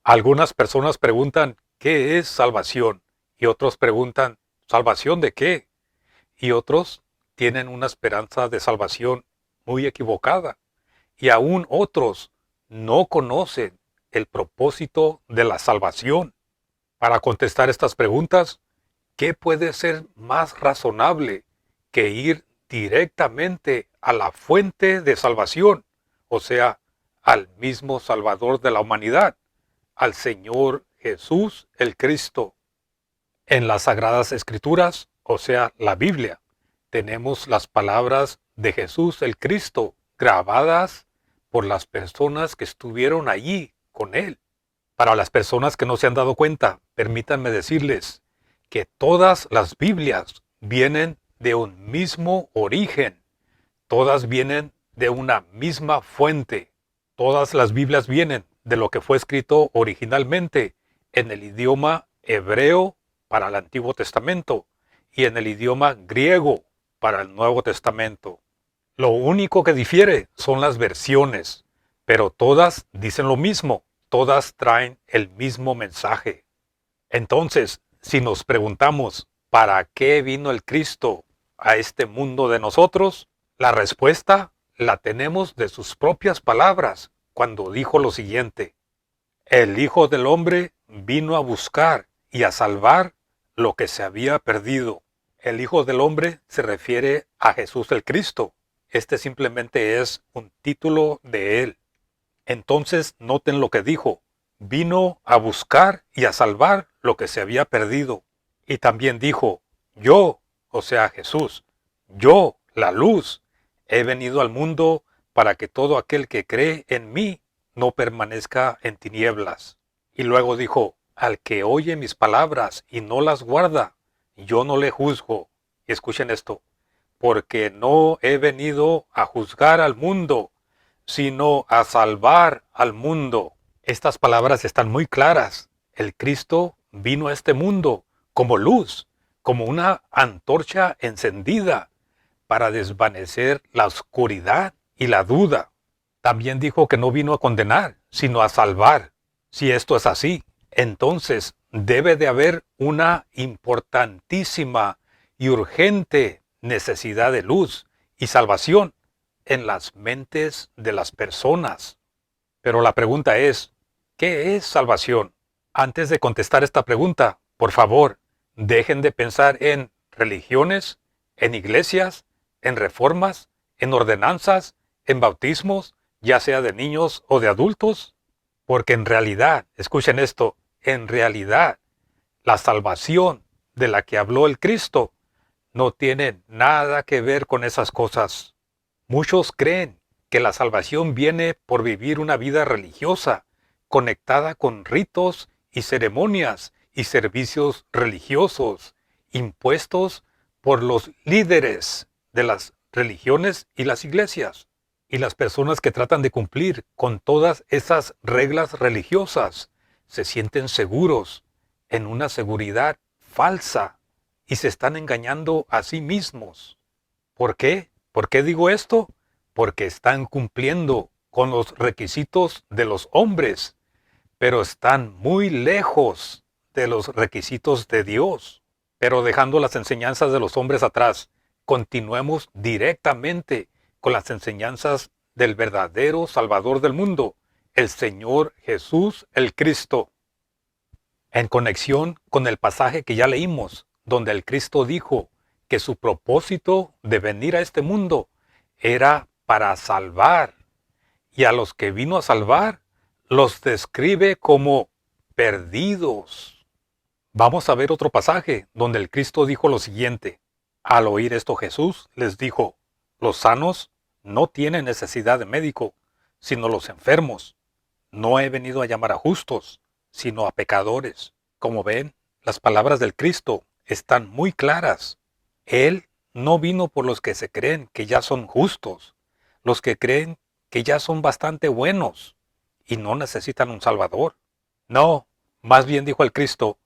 Algunas personas preguntan, ¿qué es salvación? Y otros preguntan, ¿salvación de qué? Y otros tienen una esperanza de salvación muy equivocada. Y aún otros no conocen el propósito de la salvación. Para contestar estas preguntas, ¿qué puede ser más razonable que ir directamente a la fuente de salvación? O sea, al mismo Salvador de la humanidad, al Señor Jesús el Cristo. En las Sagradas Escrituras, o sea, la Biblia, tenemos las palabras de Jesús el Cristo grabadas por las personas que estuvieron allí con Él. Para las personas que no se han dado cuenta, permítanme decirles que todas las Biblias vienen de un mismo origen, todas vienen de una misma fuente, todas las Biblias vienen de lo que fue escrito originalmente en el idioma hebreo para el Antiguo Testamento y en el idioma griego para el Nuevo Testamento. Lo único que difiere son las versiones, pero todas dicen lo mismo, todas traen el mismo mensaje. Entonces, si nos preguntamos, ¿para qué vino el Cristo a este mundo de nosotros? La respuesta la tenemos de sus propias palabras, cuando dijo lo siguiente: el Hijo del Hombre vino a buscar y a salvar lo que se había perdido. El Hijo del Hombre se refiere a Jesús el Cristo. Este simplemente es un título de él. Entonces noten lo que dijo: vino a buscar y a salvar lo que se había perdido. Y también dijo: yo, o sea Jesús, yo, la luz, he venido al mundo para que todo aquel que cree en mí no permanezca en tinieblas. Y luego dijo: al que oye mis palabras y no las guarda, yo no le juzgo. Y escuchen esto: porque no he venido a juzgar al mundo, sino a salvar al mundo. Estas palabras están muy claras. El Cristo vino a este mundo como luz, como una antorcha encendida para desvanecer la oscuridad y la duda. También dijo que no vino a condenar, sino a salvar. Si esto es así, entonces debe de haber una importantísima y urgente necesidad de luz y salvación en las mentes de las personas. Pero la pregunta es, ¿qué es salvación? Antes de contestar esta pregunta, por favor, dejen de pensar en religiones, en iglesias, en reformas, en ordenanzas, en bautismos, ya sea de niños o de adultos, porque en realidad, escuchen esto, en realidad, la salvación de la que habló el Cristo no tiene nada que ver con esas cosas. Muchos creen que la salvación viene por vivir una vida religiosa, conectada con ritos y ceremonias y servicios religiosos, impuestos por los líderes de las religiones y las iglesias. Y las personas que tratan de cumplir con todas esas reglas religiosas se sienten seguros, en una seguridad falsa, y se están engañando a sí mismos. ¿Por qué? ¿Por qué digo esto? Porque están cumpliendo con los requisitos de los hombres, pero están muy lejos de los requisitos de Dios. Pero dejando las enseñanzas de los hombres atrás, continuemos directamente con las enseñanzas del verdadero Salvador del mundo, el Señor Jesús el Cristo. En conexión con el pasaje que ya leímos, donde el Cristo dijo que su propósito de venir a este mundo era para salvar, y a los que vino a salvar los describe como perdidos. Vamos a ver otro pasaje donde el Cristo dijo lo siguiente: al oír esto Jesús les dijo: los sanos no tienen necesidad de médico, sino los enfermos. No he venido a llamar a justos, sino a pecadores. Como ven, las palabras del Cristo están muy claras. Él no vino por los que se creen que ya son justos, los que creen que ya son bastante buenos y no necesitan un Salvador. No, más bien dijo el Cristo: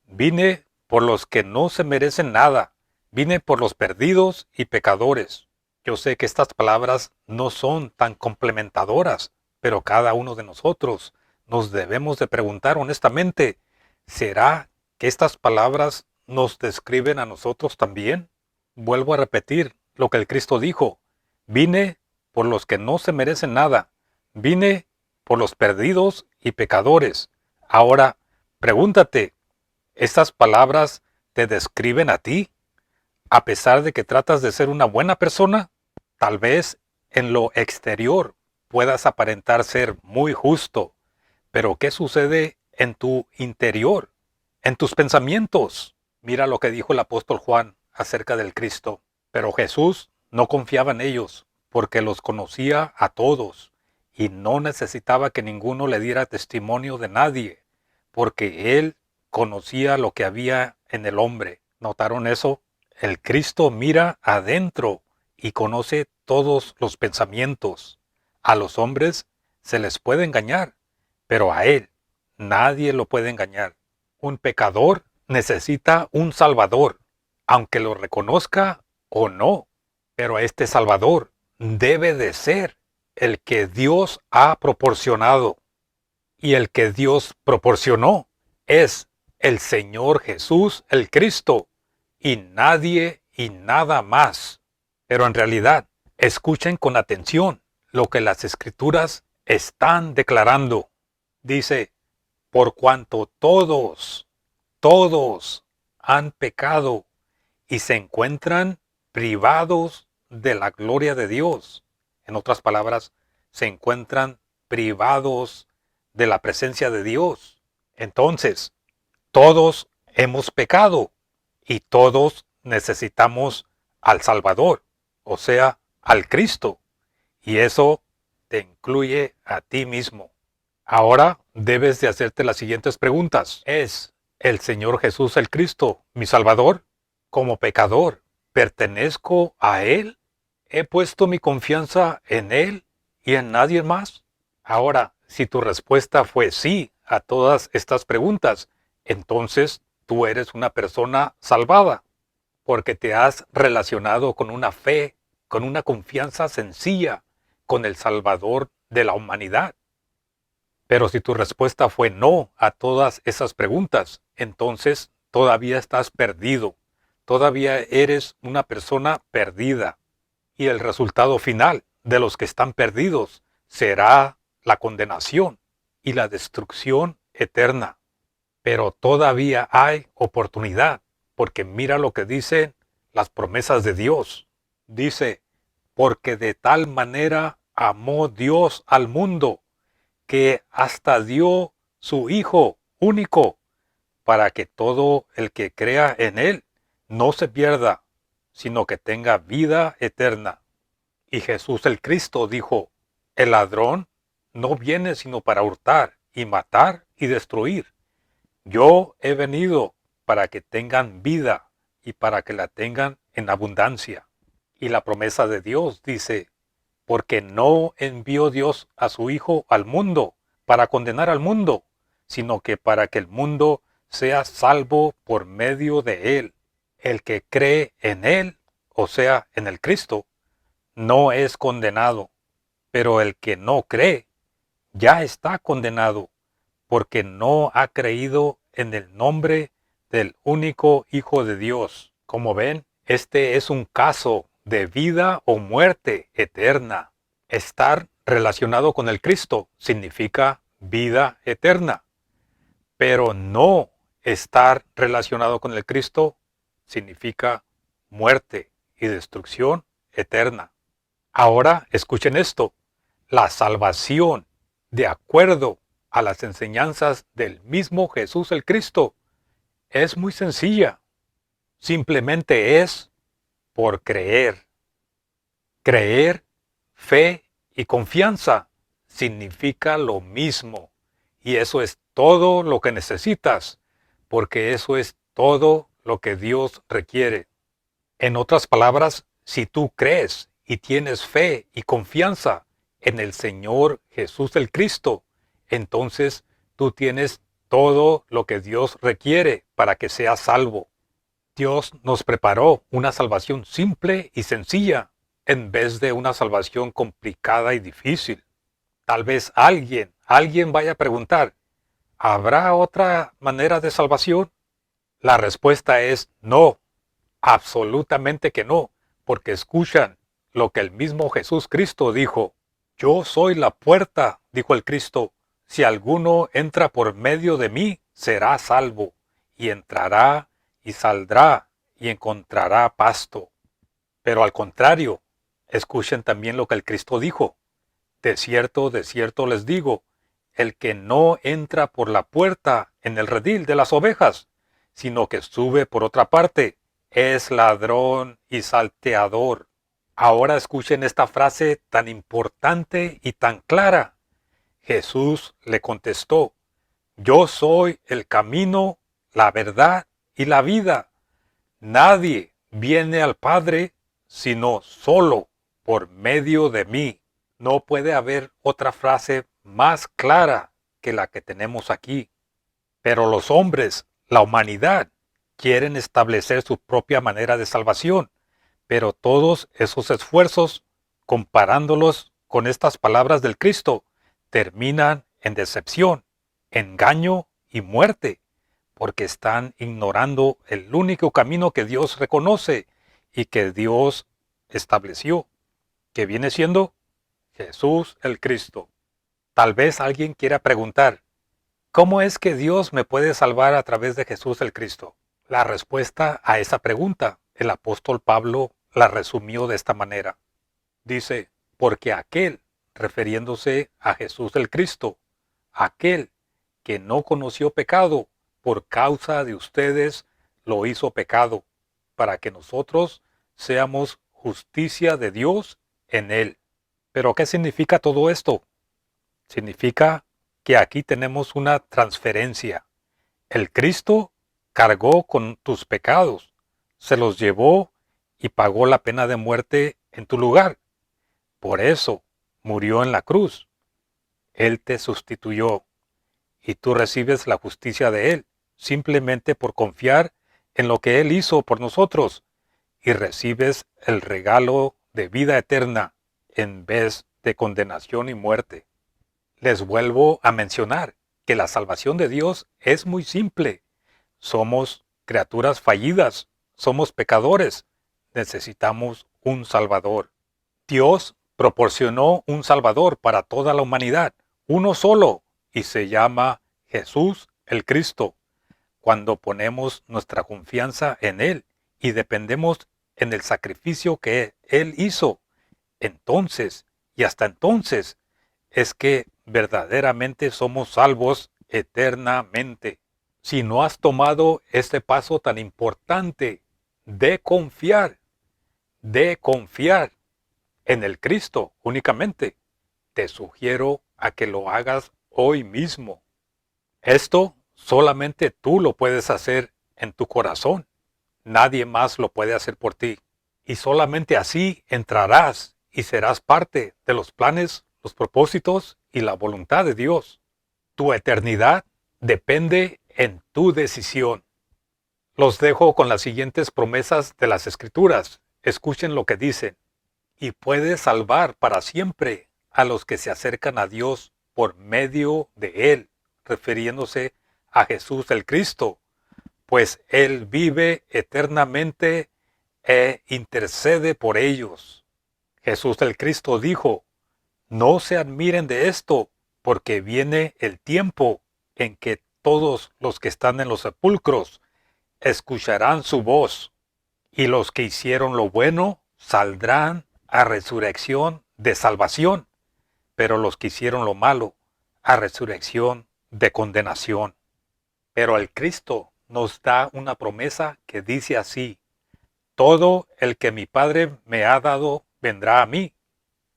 vine por los que no se merecen nada, vine por los perdidos y pecadores. Yo sé que estas palabras no son tan complementadoras, pero cada uno de nosotros nos debemos de preguntar honestamente, ¿será que estas palabras nos describen a nosotros también? Vuelvo a repetir lo que el Cristo dijo. Vine por los que no se merecen nada. Vine por los perdidos y pecadores. Ahora, pregúntate, ¿estas palabras te describen a ti? A pesar de que tratas de ser una buena persona, tal vez en lo exterior puedas aparentar ser muy justo, pero ¿qué sucede en tu interior, en tus pensamientos? Mira lo que dijo el apóstol Juan acerca del Cristo. Pero Jesús no confiaba en ellos, porque los conocía a todos, y no necesitaba que ninguno le diera testimonio de nadie, porque él conocía lo que había en el hombre. ¿Notaron eso? El Cristo mira adentro y conoce todos los pensamientos. A los hombres se les puede engañar, pero a Él nadie lo puede engañar. Un pecador necesita un Salvador, aunque lo reconozca o no. Pero este Salvador debe de ser el que Dios ha proporcionado. Y el que Dios proporcionó es el Señor Jesús el Cristo, y nadie y nada más. Pero en realidad, escuchen con atención lo que las Escrituras están declarando. Dice, por cuanto todos han pecado y se encuentran privados de la gloria de Dios. En otras palabras, se encuentran privados de la presencia de Dios. Entonces, todos hemos pecado y todos necesitamos al Salvador, o sea, al Cristo. Y eso te incluye a ti mismo. Ahora debes de hacerte las siguientes preguntas. ¿Es el Señor Jesús el Cristo mi Salvador? Como pecador, ¿pertenezco a Él? ¿He puesto mi confianza en Él y en nadie más? Ahora, si tu respuesta fue sí a todas estas preguntas, entonces tú eres una persona salvada, porque te has relacionado con una fe, con una confianza sencilla, con el Salvador de la humanidad. Pero si tu respuesta fue no a todas esas preguntas, entonces todavía estás perdido, todavía eres una persona perdida. Y el resultado final de los que están perdidos será la condenación y la destrucción eterna. Pero todavía hay oportunidad, porque mira lo que dicen las promesas de Dios. Dice, porque de tal manera amó Dios al mundo, que hasta dio su Hijo único, para que todo el que crea en Él no se pierda, sino que tenga vida eterna. Y Jesús el Cristo dijo, el ladrón no viene sino para hurtar y matar y destruir. Yo he venido para que tengan vida y para que la tengan en abundancia. Y la promesa de Dios dice, porque no envió Dios a su Hijo al mundo para condenar al mundo, sino que para que el mundo sea salvo por medio de Él. El que cree en Él, o sea, en el Cristo, no es condenado, pero el que no cree ya está condenado, porque no ha creído en el nombre del único Hijo de Dios. Como ven, este es un caso de vida o muerte eterna. Estar relacionado con el Cristo significa vida eterna, pero no estar relacionado con el Cristo significa muerte y destrucción eterna. Ahora escuchen esto, la salvación, de acuerdo a las enseñanzas del mismo Jesús el Cristo, es muy sencilla. Simplemente es por creer. Creer, fe y confianza significa lo mismo. Y eso es todo lo que necesitas, porque eso es todo lo que Dios requiere. En otras palabras, si tú crees y tienes fe y confianza en el Señor Jesús el Cristo, entonces tú tienes todo lo que Dios requiere para que seas salvo. Dios nos preparó una salvación simple y sencilla, en vez de una salvación complicada y difícil. Tal vez alguien vaya a preguntar, ¿habrá otra manera de salvación? La respuesta es no, absolutamente que no, porque escuchan lo que el mismo Jesús Cristo dijo. Yo soy la puerta, dijo el Cristo. Si alguno entra por medio de mí, será salvo, y entrará y saldrá y encontrará pasto. Pero al contrario, escuchen también lo que el Cristo dijo. De cierto les digo, el que no entra por la puerta en el redil de las ovejas, sino que sube por otra parte, es ladrón y salteador. Ahora escuchen esta frase tan importante y tan clara. Jesús le contestó, yo soy el camino, la verdad y la vida. Nadie viene al Padre sino solo por medio de mí. No puede haber otra frase más clara que la que tenemos aquí. Pero los hombres, la humanidad, quieren establecer su propia manera de salvación. Pero todos esos esfuerzos, comparándolos con estas palabras del Cristo, terminan en decepción, engaño y muerte, porque están ignorando el único camino que Dios reconoce y que Dios estableció, que viene siendo Jesús el Cristo. Tal vez alguien quiera preguntar, ¿cómo es que Dios me puede salvar a través de Jesús el Cristo? La respuesta a esa pregunta, el apóstol Pablo la resumió de esta manera. Dice, porque aquel, refiriéndose a Jesús el Cristo, aquel que no conoció pecado, por causa de ustedes lo hizo pecado, para que nosotros seamos justicia de Dios en él. ¿Pero qué significa todo esto? Significa que aquí tenemos una transferencia. El Cristo cargó con tus pecados, se los llevó y pagó la pena de muerte en tu lugar. Por eso murió en la cruz. Él te sustituyó y tú recibes la justicia de Él, simplemente por confiar en lo que Él hizo por nosotros y recibes el regalo de vida eterna en vez de condenación y muerte. Les vuelvo a mencionar que la salvación de Dios es muy simple. Somos criaturas fallidas, somos pecadores, necesitamos un Salvador. Dios proporcionó un Salvador para toda la humanidad, uno solo, y se llama Jesús el Cristo. Cuando ponemos nuestra confianza en Él y dependemos en el sacrificio que Él hizo, entonces y hasta entonces es que verdaderamente somos salvos eternamente. Si no has tomado este paso tan importante de confiar en el Cristo únicamente, te sugiero a que lo hagas hoy mismo. Esto solamente tú lo puedes hacer en tu corazón. Nadie más lo puede hacer por ti. Y solamente así entrarás y serás parte de los planes, los propósitos y la voluntad de Dios. Tu eternidad depende en tu decisión. Los dejo con las siguientes promesas de las Escrituras. Escuchen lo que dicen. Y puede salvar para siempre a los que se acercan a Dios por medio de Él, refiriéndose a Jesús el Cristo, pues Él vive eternamente e intercede por ellos. Jesús el Cristo dijo, no se admiren de esto, porque viene el tiempo en que todos los que están en los sepulcros escucharán su voz, y los que hicieron lo bueno saldrán a resurrección de salvación, pero los que hicieron lo malo a resurrección de condenación. Pero el Cristo nos da una promesa que dice así, todo el que mi Padre me ha dado vendrá a mí,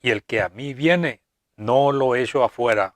y el que a mí viene no lo echo afuera.